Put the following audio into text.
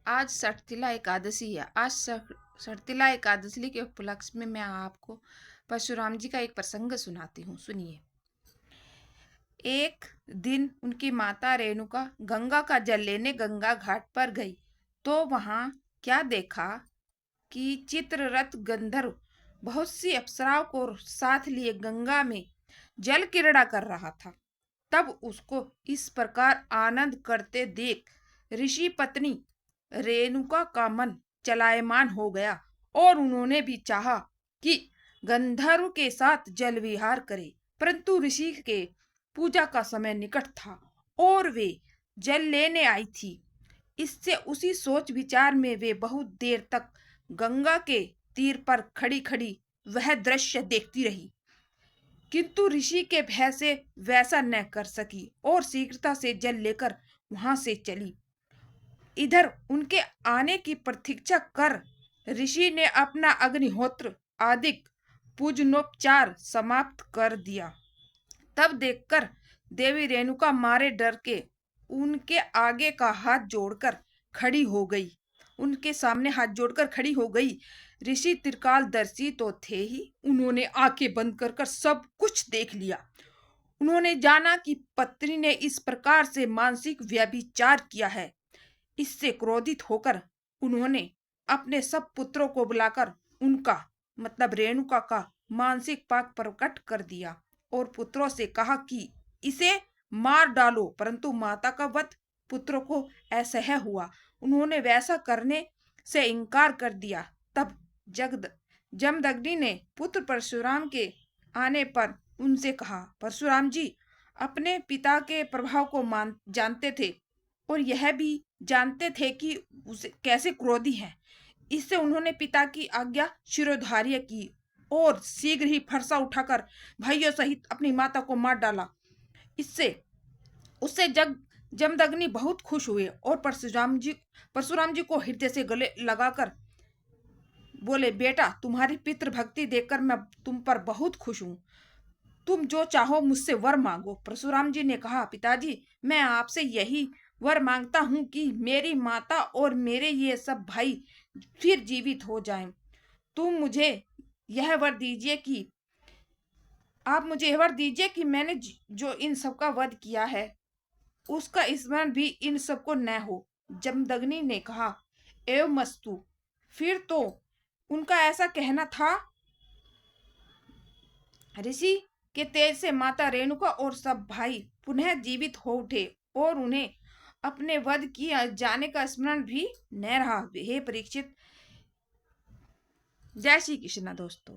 आज षटतिला एकादशी है। आज षटतिला एकादशी के उपलक्ष्य में मैं आपको परशुराम जी का एक प्रसंग सुनाती हूँ। सुनिए। एक दिन उनकी माता रेणुका गंगा का जल लेने गंगा घाट पर गई तो वहां क्या देखा कि चित्ररथ गंधर्व बहुत सी अप्सराओं को साथ लिए गंगा में जल क्रीड़ा कर रहा था। तब उसको इस प्रकार आनंद करते देख ऋषि पत्नी रेणुका का मन चलायमान हो गया और उन्होंने भी चाहा कि गंधर्व के साथ जल विहार करे, परंतु ऋषि के पूजा का समय निकट था और वे जल लेने आई थी। इससे उसी सोच विचार में वे बहुत देर तक गंगा के तीर पर खड़ी खड़ी वह दृश्य देखती रही, किंतु ऋषि के भय से वैसा न कर सकी और शीघ्रता से जल लेकर वहां से चली। इधर उनके आने की प्रतीक्षा कर ऋषि ने अपना अग्निहोत्र आदि पूजनोपचार समाप्त कर दिया। तब देखकर देवी रेणुका मारे डर के उनके आगे का हाथ जोड़कर खड़ी हो गई। उनके सामने हाथ जोड़कर खड़ी हो गई। ऋषि त्रिकालदर्शी तो थे ही, उन्होंने आंखें बंद कर कर सब कुछ देख लिया। उन्होंने जाना कि पत्नी ने इस प्रकार से मानसिक व्यभिचार किया है। इससे क्रोधित होकर उन्होंने अपने सब पुत्रों को बुलाकर उनका मतलब रेणुका का मानसिक पाक प्रकट कर दिया और पुत्रों से कहा कि इसे मार डालो, परंतु माता का वध पुत्रों को असह्य हुआ। उन्होंने वैसा करने से इनकार कर दिया। तब जमदग्नि ने पुत्र परशुराम के आने पर उनसे कहा, परशुराम जी अपने पिता के प्रभाव को जानते थे और यह भी जानते थे कि उसे कैसे क्रोधी है। इससे उन्होंने पिता की आज्ञा शिरोधार्य की और शीघ्र ही फरसा उठाकर भाइयों सहित अपनी माता को मार डाला। इससे उससे जमदग्नि बहुत खुश हुए और परशुराम जी को हृदय से गले लगाकर बोले, बेटा तुम्हारी पितृ भक्ति देखकर मैं तुम पर बहुत खुश हूँ। तुम जो चाहो मुझसे वर मांगो। परशुराम जी ने कहा, पिताजी मैं आपसे यही वर मांगता हूँ कि मेरी माता और मेरे ये सब भाई फिर जीवित हो जाएं। तुम मुझे यह वर दीजिए कि आप मुझे यह वर दीजिए कि मैंने जो इन सबका वध किया है उसका स्मरण भी इन सबको न हो। जमदग्नि ने कहा, एवं मस्तु। फिर तो उनका ऐसा कहना था। ऋषि के तेज से माता रेणुका और सब भाई पुनः जीवित हो उठे और उन्हें अपने वध किए जाने का स्मरण भी न रहा। हे परीक्षित, जय श्री कृष्ण दोस्तों।